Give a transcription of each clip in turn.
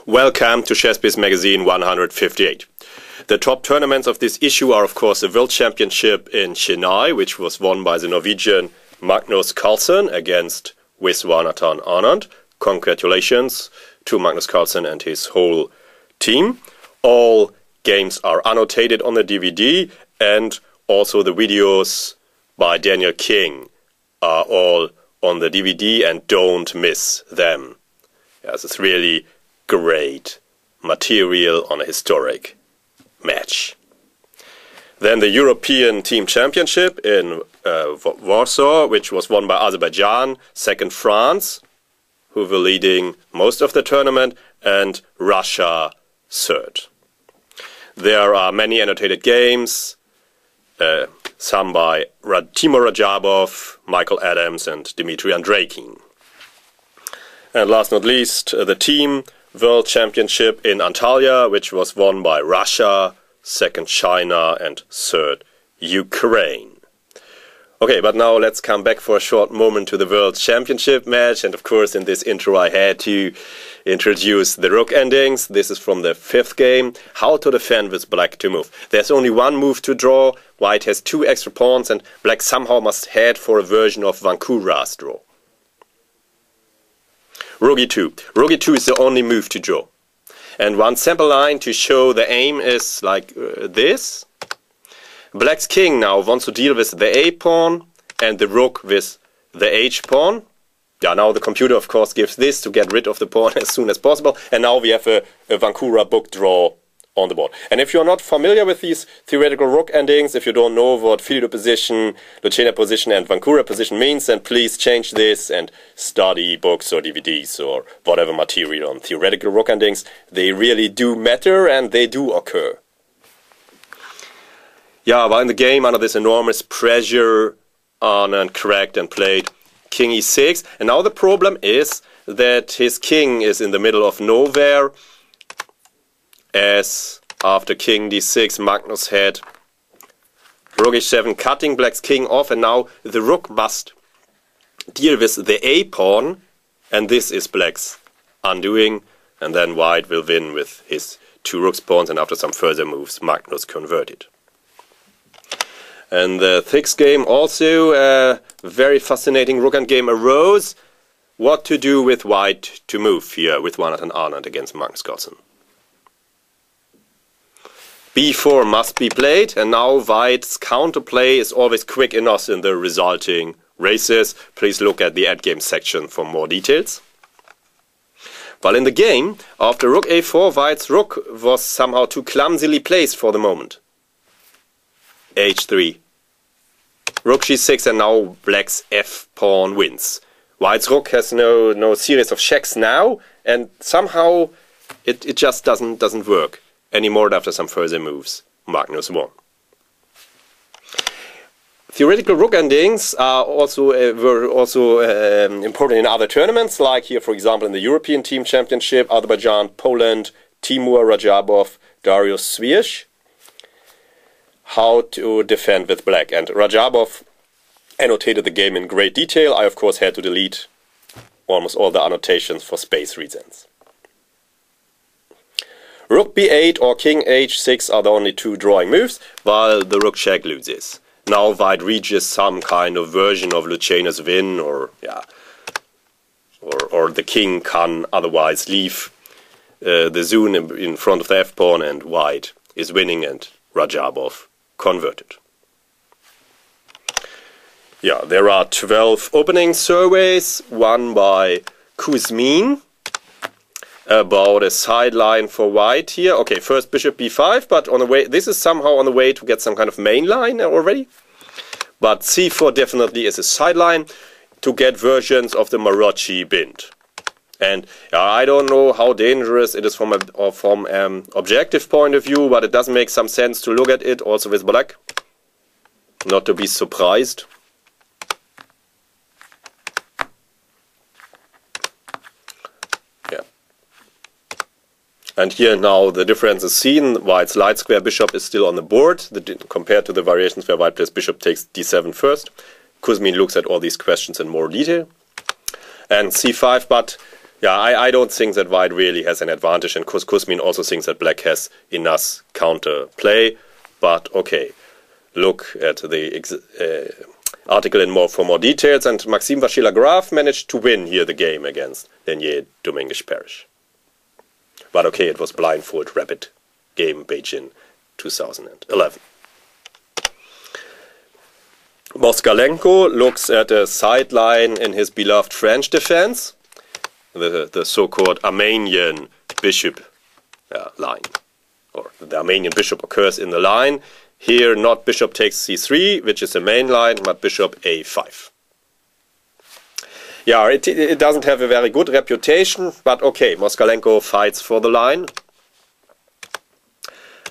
Welcome to ChessBase Magazine 158. The top tournaments of this issue are of course the World Championship in Chennai, which was won by the Norwegian Magnus Carlsen against Viswanathan Anand. Congratulations to Magnus Carlsen and his whole team. All games are annotated on the DVD, and also the videos by Daniel King are all on the DVD, and don't miss them. Yes, it's really great material on a historic match. Then the European Team Championship in Warsaw, which was won by Azerbaijan, second France, who were leading most of the tournament, and Russia third. There are many annotated games, some by Timur Rajabov, Michael Adams and Dmitry Andreikin. And last not least, the Team World Championship in Antalya, which was won by Russia, second China and third Ukraine. Okay, but now let's come back for a short moment to the World Championship match, and of course in this intro I had to introduce the rook endings. This is from the fifth game. How to defend with black to move. There's only one move to draw, white has two extra pawns, and black somehow must head for a version of Vancouver's draw. Rook e2. Rook e2 is the only move to draw. And one sample line to show the aim is like this. Black's king now wants to deal with the A pawn and the rook with the H pawn. Yeah, now the computer of course gives this to get rid of the pawn as soon as possible. And now we have a Vancouver book draw on the board. And if you're not familiar with these theoretical rook endings, if you don't know what Field position, Lucena position and Vancouver position means, then please change this and study books or DVDs or whatever material on theoretical rook endings. They really do matter and they do occur. Yeah, but in the game, under this enormous pressure, Anand cracked and played king e6. And now the problem is that his king is in the middle of nowhere, as after king d6 Magnus had rook h7 cutting black's king off, and now the rook must deal with the A pawn, and this is black's undoing, and then white will win with his two rook's pawns, and after some further moves Magnus converted. And the sixth game also a very fascinating rook endgame arose. What to do with white to move here with Viswanathan Anand against Magnus Carlsen. b4 must be played, and now white's counterplay is always quick enough in the resulting races. Please look at the endgame section for more details. While in the game, after rook a4, white's rook was somehow too clumsily placed for the moment. h3, rook g6, and now black's f pawn wins. White's rook has no series of checks now, and somehow it just doesn't work anymore. After some further moves, Magnus won. Theoretical rook endings are were also important in other tournaments, like here, for example, in the European Team Championship, Azerbaijan, Poland, Timur Rajabov, Darius Svierz. How to defend with black, and Rajabov annotated the game in great detail. I of course had to delete almost all the annotations for space reasons. Rook b8 or king h6 are the only two drawing moves, while the rook check loses. Now white reaches some kind of version of Lucena's win, or the king can otherwise leave the zone in front of the f pawn, and white is winning and Rajabov converted. Yeah, there are 12 opening surveys, one by Kuzmin, about a sideline for white here. Okay, first bishop b5, but on the way, this is somehow on the way to get some kind of main line already. But c4 definitely is a sideline to get versions of the Marocci bind. And I don't know how dangerous it is from an objective point of view, but it does make some sense to look at it also with black. Not to be surprised. Yeah. And here now the difference is seen. White's light square bishop is still on the board, compared to the variations where white plays bishop takes d7 first. Kuzmin looks at all these questions in more detail. And c5, but Yeah, I don't think that white really has an advantage, and Kuzmin also thinks that black has enough counter play. But okay, look at the article for more details, and Maxime Vachier-Lagrave managed to win here the game against Daniel Dominguez-Parrish. But okay, it was blindfold rapid game Beijing 2011. Moskalenko looks at a sideline in his beloved French defense, the so-called Armenian bishop line, or the Armenian bishop occurs in the line. Here, not bishop takes c3, which is the main line, but bishop a5. Yeah, it doesn't have a very good reputation, but okay, Moskalenko fights for the line.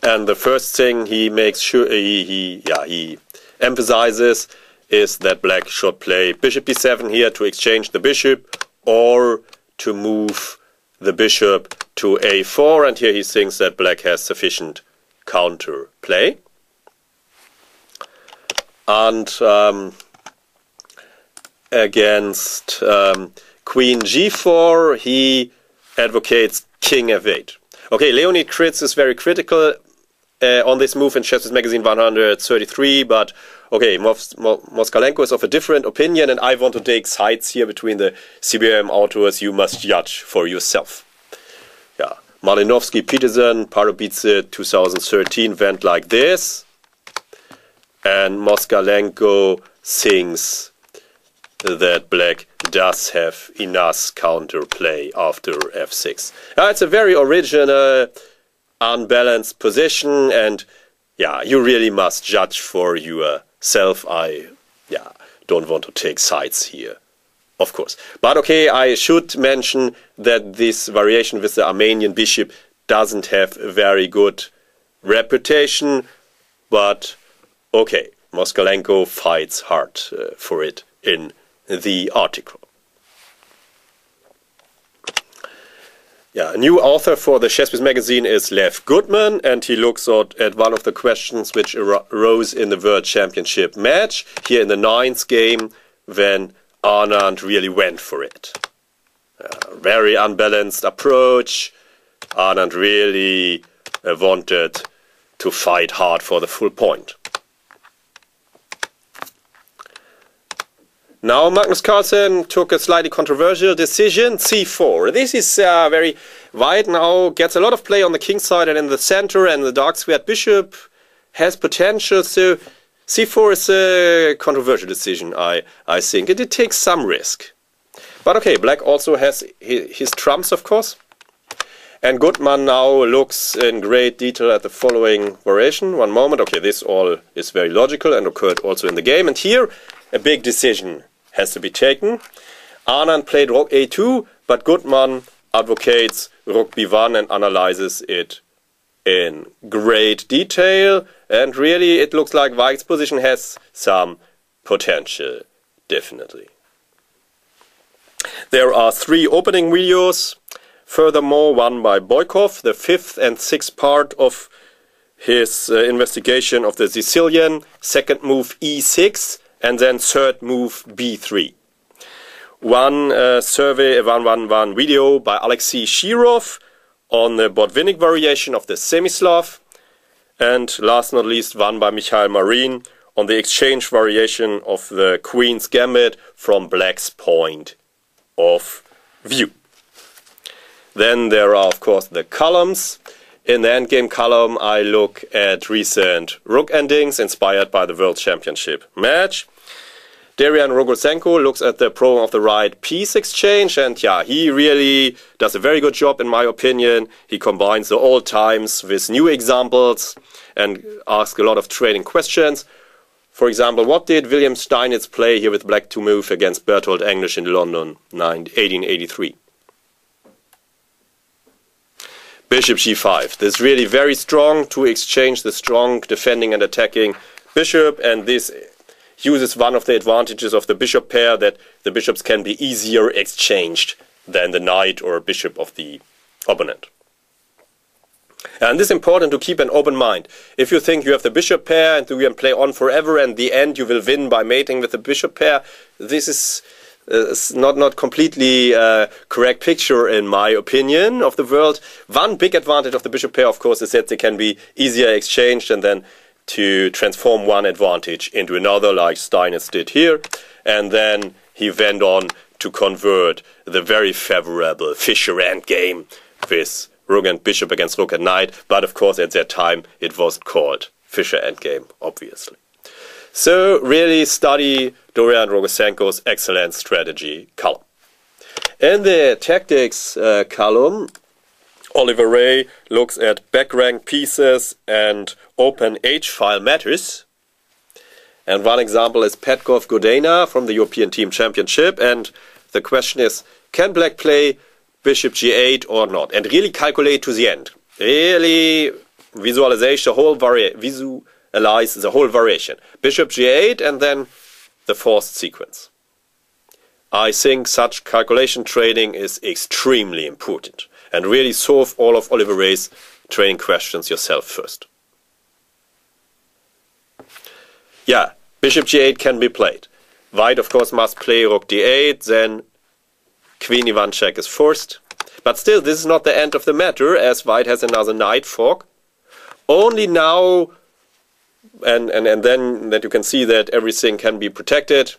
And the first thing he makes sure he emphasizes is that black should play bishop b7 here to exchange the bishop, or to move the bishop to a4, and here he thinks that black has sufficient counter play. And against queen g4, he advocates king f8. Okay, Leonid Kritz is very critical on this move in ChessBase Magazine 133, but okay, Moskalenko is of a different opinion, and I want to take sides here between the CBM authors. You must judge for yourself. Yeah, Malinovsky, Peterson, Pardubice 2013 went like this, and Moskalenko thinks that black does have enough counterplay after f6. It's a very original, unbalanced position, and yeah, you really must judge for yourself. I don't want to take sides here, of course. But okay, I should mention that this variation with the Armenian bishop doesn't have a very good reputation, but okay, Moskalenko fights hard for it in the article. Yeah, a new author for the ChessBase Magazine is Lev Goodman, and he looks at one of the questions which arose in the World Championship match, here in the 9th game, when Anand really went for it. Very unbalanced approach. Anand really wanted to fight hard for the full point. Now Magnus Carlsen took a slightly controversial decision, c4. This is very white now, gets a lot of play on the king side and in the center, and the dark squared bishop has potential, so c4 is a controversial decision, I think. It takes some risk. But okay, black also has his trumps, of course. And Goodman now looks in great detail at the following variation. One moment, okay, this all is very logical and occurred also in the game. And here, a big decision has to be taken. Anand played rook a2, but Goodman advocates rook b1 and analyzes it in great detail. And really, it looks like white's position has some potential, definitely. There are 3 opening videos. Furthermore, one by Boykov, the 5th and 6th part of his investigation of the Sicilian, second move e6, and then third move b3. One survey, one video by Alexei Shirov on the Botvinnik variation of the Semislav, and last not least one by Mikhail Marin on the exchange variation of the Queen's Gambit from black's point of view. Then there are, of course, the columns. In the endgame column, I look at recent rook endings inspired by the World Championship match. Darian Rogosenko looks at the problem of the right piece exchange, and yeah, he really does a very good job, in my opinion. He combines the old times with new examples and asks a lot of training questions. For example, what did William Steinitz play here with black to move against Bertolt English in London 1883? Bishop g5. This is really very strong to exchange the strong defending and attacking bishop, and this uses one of the advantages of the bishop pair, that the bishops can be easier exchanged than the knight or bishop of the opponent. And this is important to keep an open mind. If you think you have the bishop pair and you can play on forever and in the end you will win by mating with the bishop pair, this is not completely correct picture in my opinion of the world. One big advantage of the bishop pair, of course, is that they can be easier exchanged and then to transform one advantage into another, like Steines did here. And then he went on to convert the very favorable Fischer endgame with rook and bishop against rook and knight. But of course, at that time, it wasn't called Fischer endgame, obviously. So really study Dorian Rogosenko's excellent strategy column. In the tactics column, Oliver Ray looks at back-ranked pieces and open H-file matters. And one example is Petkov Godena from the European Team Championship. And the question is, can black play bishop g8 or not? And really calculate to the end. Really visualize the whole variation. Bishop g8 and then the forced sequence. I think such calculation training is extremely important. And really solve all of Oliver Ray's training questions yourself first. Yeah, bishop g8 can be played. White, of course, must play rook d8, then queen e1 check is forced. But still, this is not the end of the matter, as white has another knight fork. Only now, and then that you can see that everything can be protected,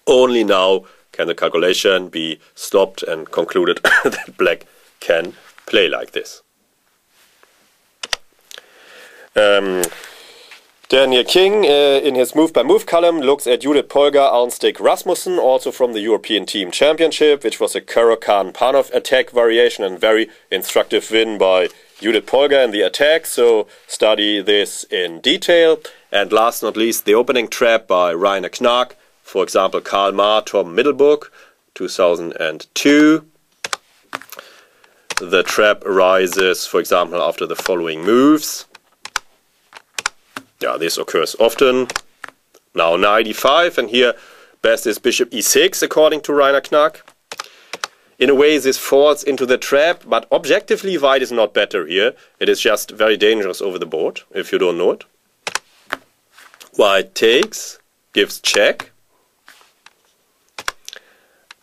only now can the calculation be stopped and concluded that black can play like this. Daniel King, in his Move by Move column, looks at Judith Polgar, Arnsteig Rasmussen, also from the European Team Championship, which was a Caro-Kann-Panov attack variation and very instructive win by Judith Polgar in the attack, so study this in detail. And last not least, the opening trap by Rainer Knag, for example, Karl Maar, Tom Middelburg, 2002. The trap arises, for example, after the following moves. Yeah, this occurs often. Now knight e5, and here best is bishop e6, according to Rainer Knag. In a way, this falls into the trap, but objectively, white is not better here. It is just very dangerous over the board, if you don't know it. White takes, gives check.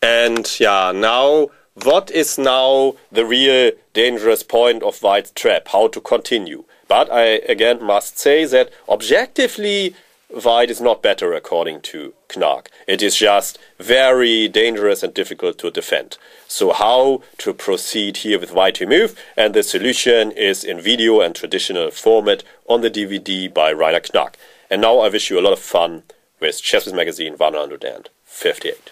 And yeah, now, what is now the real dangerous point of white's trap? How to continue? But I again must say that objectively white is not better according to Knag. It is just very dangerous and difficult to defend. So how to proceed here with white to move? And the solution is in video and traditional format on the DVD by Rainer Knag. And now I wish you a lot of fun with ChessBase Magazine 158.